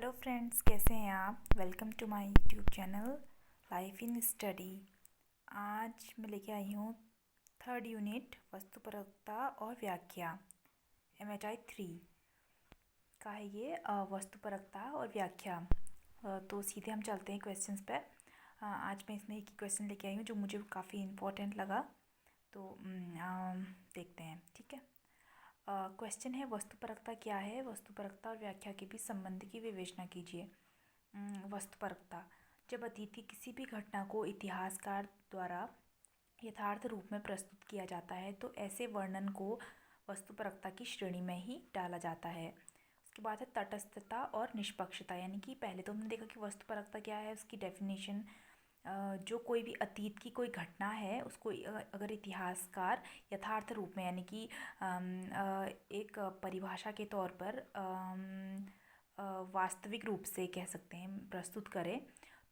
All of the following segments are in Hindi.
हेलो फ्रेंड्स, कैसे हैं आप। Welcome to my YouTube channel life in study. आज मैं लेके आई हूँ थर्ड यूनिट वस्तुपरकता और व्याख्या MHI 3 का है ये वस्तुपरकता और व्याख्या। तो सीधे हम चलते हैं क्वेश्चंस पर। आज मैं इसमें एक ही क्वेश्चन लेके आई हूँ जो मुझे काफ़ी इम्पोर्टेंट लगा, तो देखते हैं। ठीक है, क्वेश्चन है वस्तुपरकता क्या है। वस्तुपरकता और व्याख्या के बीच संबंध की विवेचना कीजिए। वस्तुपरकता: जब अतीत की किसी भी घटना को इतिहासकार द्वारा यथार्थ रूप में प्रस्तुत किया जाता है तो ऐसे वर्णन को वस्तुपरकता की श्रेणी में ही डाला जाता है। उसके बाद है तटस्थता और निष्पक्षता, यानी कि पहले तो हमने देखा कि वस्तुपरकता क्या है, उसकी डेफिनेशन। जो कोई भी अतीत की कोई घटना है उसको अगर इतिहासकार यथार्थ रूप में, यानी कि एक परिभाषा के तौर पर वास्तविक रूप से कह सकते हैं प्रस्तुत करें,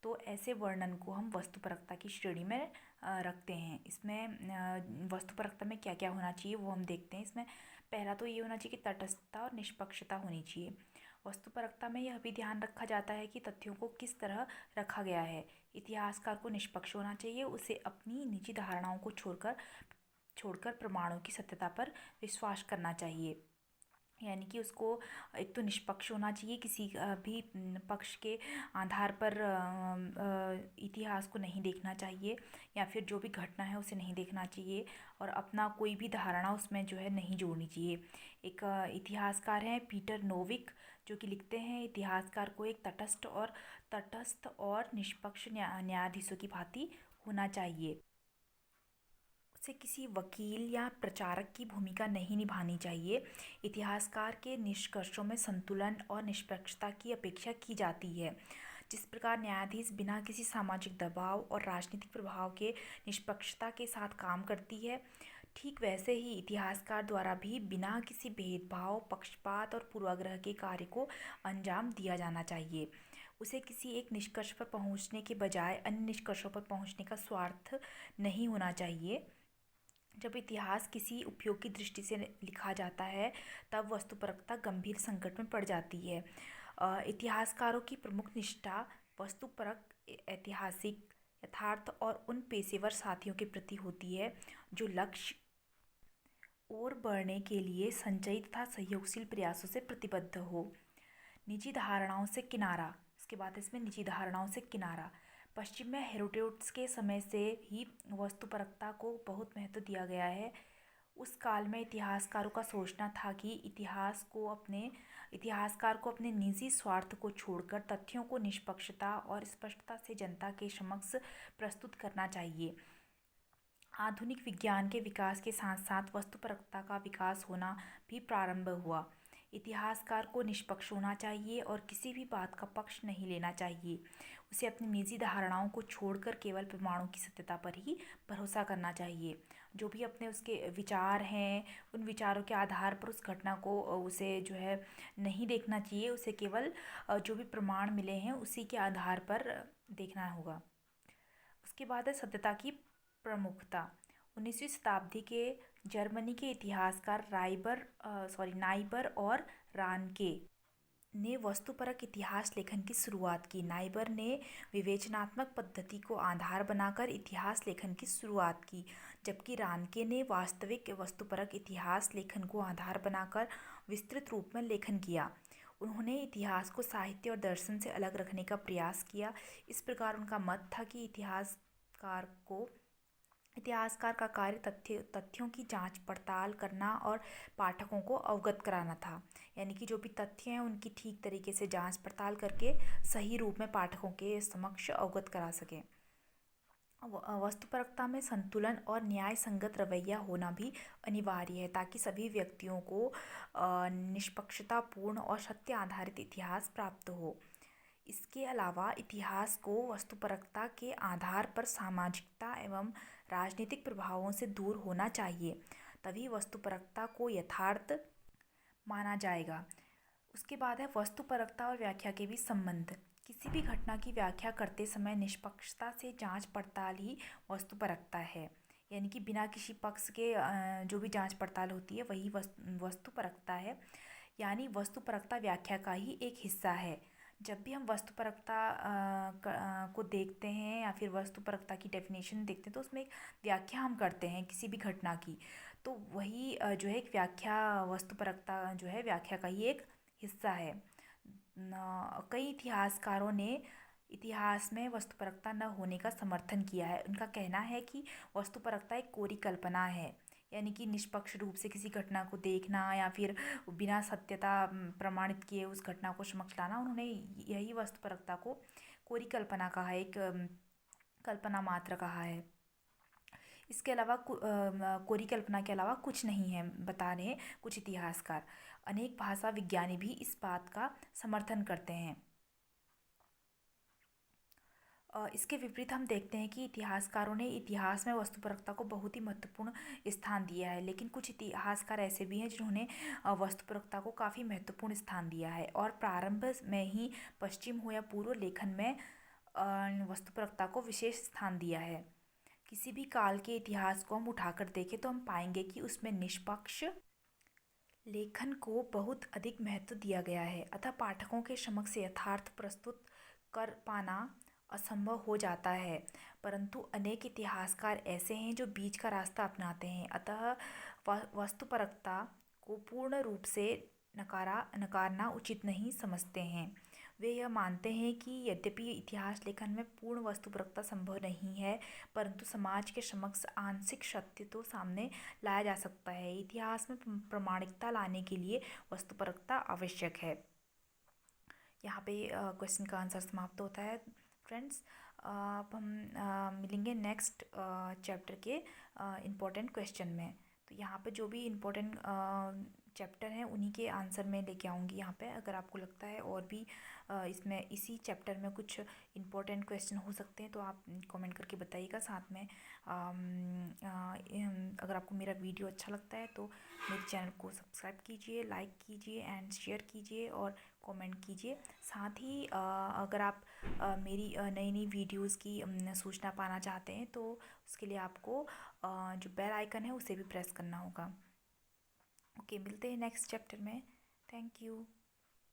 तो ऐसे वर्णन को हम वस्तुपरकता की श्रेणी में रखते हैं। इसमें वस्तुपरकता में क्या क्या होना चाहिए वो हम देखते हैं। इसमें पहला तो ये होना चाहिए कि तटस्थता और निष्पक्षता होनी चाहिए। वस्तुपरकता में यह भी ध्यान रखा जाता है कि तथ्यों को किस तरह रखा गया है। इतिहासकार को निष्पक्ष होना चाहिए, उसे अपनी निजी धारणाओं को छोड़कर प्रमाणों की सत्यता पर विश्वास करना चाहिए। यानी कि उसको एक तो निष्पक्ष होना चाहिए, किसी भी पक्ष के आधार पर इतिहास को नहीं देखना चाहिए, या फिर जो भी घटना है उसे नहीं देखना चाहिए, और अपना कोई भी धारणा उसमें जो है नहीं जोड़नी चाहिए। एक इतिहासकार हैं पीटर नोविक, जो कि लिखते हैं इतिहासकार को एक तटस्थ और निष्पक्ष न्यायाधीशों की भांति होना चाहिए। उसे किसी वकील या प्रचारक की भूमिका नहीं निभानी चाहिए। इतिहासकार के निष्कर्षों में संतुलन और निष्पक्षता की अपेक्षा की जाती है। जिस प्रकार न्यायाधीश बिना किसी सामाजिक दबाव और राजनीतिक प्रभाव के निष्पक्षता के साथ काम करती है, ठीक वैसे ही इतिहासकार द्वारा भी बिना किसी भेदभाव, पक्षपात और पूर्वाग्रह के कार्य को अंजाम दिया जाना चाहिए। उसे किसी एक निष्कर्ष पर पहुंचने के बजाय अन्य निष्कर्षों पर पहुंचने का स्वार्थ नहीं होना चाहिए। जब इतिहास किसी उपयोग की दृष्टि से लिखा जाता है तब वस्तुपरकता गंभीर संकट में पड़ जाती है। इतिहासकारों की प्रमुख निष्ठा वस्तुपरक, ऐतिहासिक यथार्थ और उन पेशेवर साथियों के प्रति होती है जो लक्ष्य और बढ़ने के लिए संचयी तथा सहयोगशील प्रयासों से प्रतिबद्ध हो। निजी धारणाओं से किनारा। इसके बाद इसमें निजी धारणाओं से किनारा। पश्चिम में हेरोडोटस के समय से ही वस्तुपरकता को बहुत महत्व दिया गया है। उस काल में इतिहासकारों का सोचना था कि इतिहासकार को अपने निजी स्वार्थ को छोड़कर तथ्यों को निष्पक्षता और स्पष्टता से जनता के समक्ष प्रस्तुत करना चाहिए। आधुनिक विज्ञान के विकास के साथ साथ वस्तुपरकता का विकास होना भी प्रारंभ हुआ। इतिहासकार को निष्पक्ष होना चाहिए और किसी भी बात का पक्ष नहीं लेना चाहिए। उसे अपनी निजी धारणाओं को छोड़कर केवल प्रमाणों की सत्यता पर ही भरोसा करना चाहिए। जो भी अपने उसके विचार हैं, उन विचारों के आधार पर उस घटना को उसे जो है नहीं देखना चाहिए। उसे केवल जो भी प्रमाण मिले हैं उसी के आधार पर देखना होगा। उसके बाद है सत्यता की प्रमुखता। 19वीं शताब्दी के जर्मनी के इतिहासकार नाइबर और रानके ने वस्तुपरक इतिहास लेखन की शुरुआत की। नाइबर ने विवेचनात्मक पद्धति को आधार बनाकर इतिहास लेखन की शुरुआत की, जबकि रानके ने वास्तविक वस्तुपरक इतिहास लेखन को आधार बनाकर विस्तृत रूप में लेखन किया। उन्होंने इतिहास को साहित्य और दर्शन से अलग रखने का प्रयास किया। इस प्रकार उनका मत था कि इतिहासकार का कार्य तथ्यों की जांच पड़ताल करना और पाठकों को अवगत कराना था। यानी कि जो भी तथ्य हैं उनकी ठीक तरीके से जांच पड़ताल करके सही रूप में पाठकों के समक्ष अवगत करा सकें। वस्तुपरकता में संतुलन और न्याय संगत रवैया होना भी अनिवार्य है ताकि सभी व्यक्तियों को निष्पक्षतापूर्ण और सत्य आधारित इतिहास प्राप्त हो। इसके अलावा इतिहास को वस्तुपरकता के आधार पर सामाजिकता एवं राजनीतिक प्रभावों से दूर होना चाहिए, तभी वस्तुपरकता को यथार्थ माना जाएगा। उसके बाद है वस्तुपरकता और व्याख्या के बीच संबंध। किसी भी घटना की व्याख्या करते समय निष्पक्षता से जांच पड़ताल ही वस्तुपरकता है। यानी कि बिना किसी पक्ष के जो भी जांच पड़ताल होती है वही वस्तुपरकता है। यानी वस्तुपरकता व्याख्या का ही एक हिस्सा है। जब भी हम वस्तुपरकता को देखते हैं या फिर वस्तुपरकता की डेफिनेशन देखते हैं तो उसमें एक व्याख्या हम करते हैं किसी भी घटना की। तो वही जो है एक व्याख्या, वस्तुपरकता जो है व्याख्या का ही एक हिस्सा है। कई इतिहासकारों ने इतिहास में वस्तुपरकता न होने का समर्थन किया है। उनका कहना है कि वस्तुपरकता एक कोरी कल्पना है, यानी कि निष्पक्ष रूप से किसी घटना को देखना या फिर बिना सत्यता प्रमाणित किए उस घटना को समक्ष लाना। उन्होंने यही वस्तुपरकता को कोरी कल्पना कहा है, एक कल्पना मात्र कहा है। इसके अलावा कोरी कल्पना के अलावा कुछ नहीं है, बता रहे हैं कुछ इतिहासकार। अनेक भाषा विज्ञानी भी इस बात का समर्थन करते हैं। इसके विपरीत हम देखते हैं कि इतिहासकारों ने इतिहास में वस्तुपरकता को बहुत ही महत्वपूर्ण स्थान दिया है, लेकिन कुछ इतिहासकार ऐसे भी हैं जिन्होंने वस्तुपरकता को काफ़ी महत्वपूर्ण स्थान दिया है। और प्रारंभ में ही पश्चिम हो या पूर्व लेखन में वस्तुपरकता को विशेष स्थान दिया है। किसी भी काल के इतिहास को हम उठाकर देखें तो हम पाएंगे कि उसमें निष्पक्ष लेखन को बहुत अधिक महत्व दिया गया है। अतः पाठकों के समक्ष यथार्थ प्रस्तुत कर पाना असंभव हो जाता है। परंतु अनेक इतिहासकार ऐसे हैं जो बीच का रास्ता अपनाते हैं। अतः वस्तुपरकता को पूर्ण रूप से नकारना उचित नहीं समझते हैं। वे यह मानते हैं कि यद्यपि इतिहास लेखन में पूर्ण वस्तुपरकता संभव नहीं है, परंतु समाज के समक्ष आंशिक सत्य तो सामने लाया जा सकता है। इतिहास में प्रामाणिकता लाने के लिए वस्तुपरकता आवश्यक है। यहाँ पे क्वेश्चन का आंसर समाप्त होता है फ्रेंड्स। अब हम मिलेंगे नेक्स्ट चैप्टर के इम्पोर्टेंट क्वेश्चन में। तो यहाँ पे जो भी इम्पोर्टेंट चैप्टर हैं उन्हीं के आंसर मैं लेके आऊँगी यहाँ पे। अगर आपको लगता है और भी इसमें इसी चैप्टर में कुछ इम्पोर्टेंट क्वेश्चन हो सकते हैं तो आप कमेंट करके बताइएगा। साथ में अगर आपको मेरा वीडियो अच्छा लगता है तो मेरे चैनल को सब्सक्राइब कीजिए, लाइक कीजिए एंड शेयर कीजिए और कमेंट कीजिए। साथ ही अगर आप मेरी नई नई वीडियोस की सूचना पाना चाहते हैं तो उसके लिए आपको जो बेल आइकन है उसे भी प्रेस करना होगा। ओके, मिलते हैं नेक्स्ट चैप्टर में। Thank you.